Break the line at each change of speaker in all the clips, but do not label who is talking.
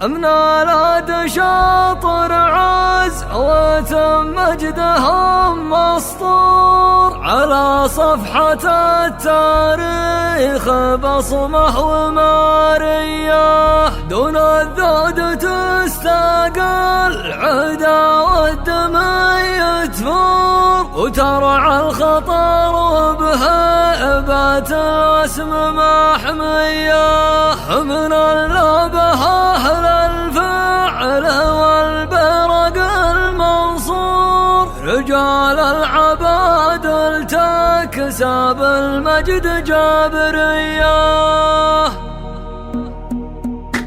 من آلات شاطر عز وتم مجدهم مسطور على صفحة التاريخ بصمه وماريه دون الذود تستقل عدا والدم يتفور وترعى الخطر وبهيبة الاسم محميه من اللبهه للفعل والبرق المنصور رجال العباد تكسب المجد جابريه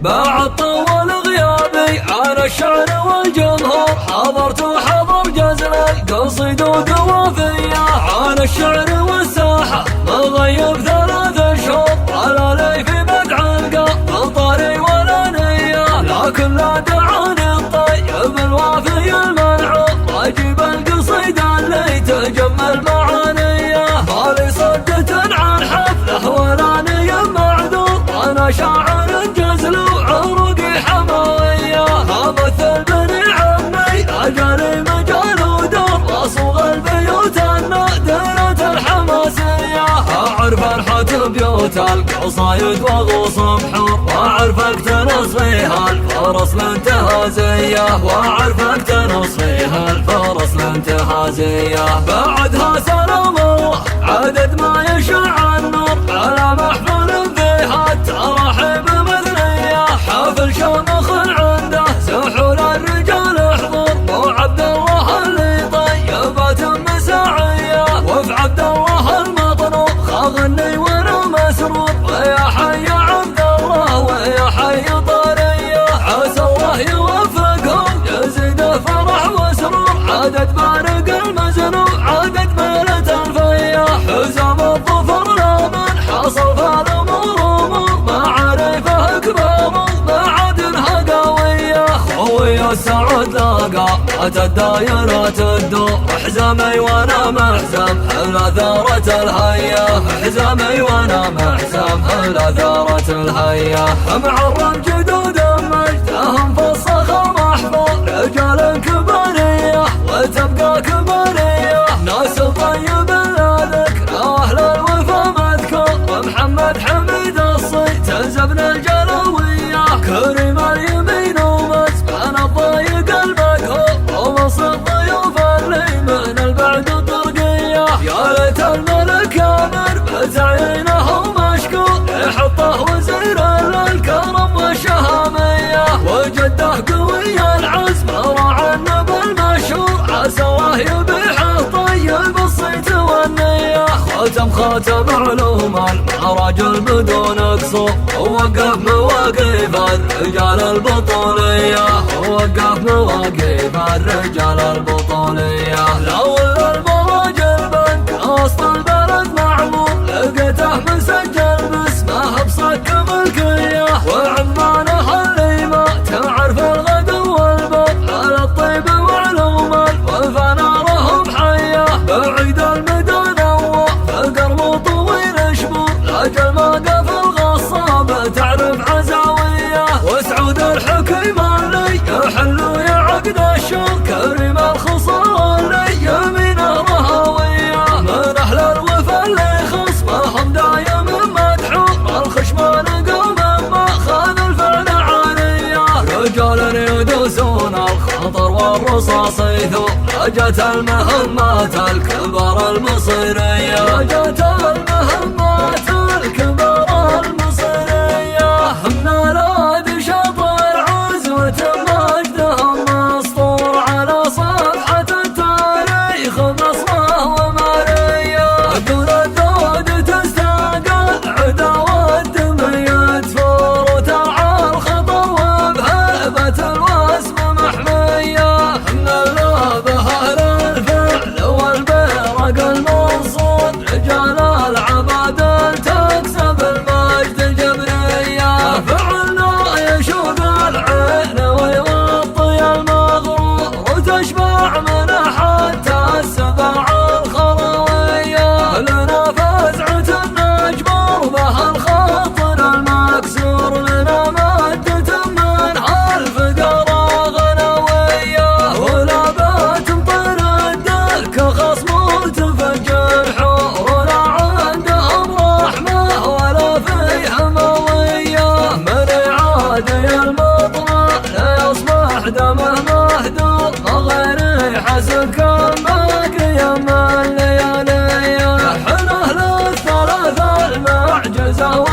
بعد طول غيابي على الشعر والجمهور حضرت وحضر جزل القصيد وقوافيه على الشعر والساحة مغيب 3 شهور على لي في بدع القلب طاري ولا نية لكن لا دعاني الطيب الوافي المنعوم واجيب القصيد اللي تجمل معانيه مالي صدة عن حفله ولا نية معذور وانا شاعر جزل وعروقي حماويه امثل بني عمي اجري مجال ودور واصوغ البيوت النادرة الحماسيه اعرف فرحة بيوت القصايد واغوص بحور واعرف اقتنص فيها الفرس الانتهازيه واعرف اقتنص فيها الفرس الانتهازيه بعدها سلام الله عدد ما يشع النور على محفل فيها التراحيب مثنيه حفل شامخ عنده سحول الرجال حضور وعبد الله اللي طيبات مساعيه وفي عبد الله المطلوب خاغني وانا مسرور ويا حي عبد الله ويا حي طريه عسى الله يوفقهم يزيد فرح وسرور عدد بارق المزنوع عدد ميلة الفيه حزام الظفر لا من حصل فالامور معارفه كبار معادنها قويه خوي السعود لاقى الدايرة تدور حزامي وانا محزم على ثارة الهيا حزامي وانا محزم على ثارة الهيا معرم جدود مجدهم في الصخر محفور رجال كباريه وتبقى كباريه ناس طيب لا ذكر اهل الوفا مذكور ومحمد حميد الصيت تنزبن الجلويه كريم اليمين ومسبان الضيق المكهور ومصر الضيوف اللي من البعد طرقيه يا ليت الملك امر بتعيينه مشكور يحطه وزير للكرم والشهاميه وجده قوي العزم راعى النبى المشهور عسى الله يبيحه طيب الصيت والنيه خاتم علوم المراجل بدون قصور ووقف مواقف الرجال البطوليه ووقف مواقف الرجال البطوليه لو المراجل بنك اصل البلد معمور لقيته مسجل باسمه بصك ملكيه وعمانه اللي ما تعرف الغدو والبر على الطيب وعلوم الوفا نارهم حيه بعيد المدى فقر طويل شبور لاجل ما قف الغصاب تعرف عزاويه وسعود الحكيم اللي يحلو يا عقد الشور كريم الخصال اللي يمينه رهاويه من اهل الوفا اللي خصمهم دايم مدحور الخشمان قوم ما خان الفعل عانيه رجال يدوسون الخطر والرصاص يثور رجت المهمات الكبار المصيريه رجت المهمات الكبار المصيريه من الاد شطر عزوة مجدهم مسطور على صفحة التاريخ بصمه وماريه دون الذود تستقل عدا والدم يتفور وترعى الخطر وبهيبة الوسم محميه من اللبهه للفعل والبرق المنصور رجال العباد زهوة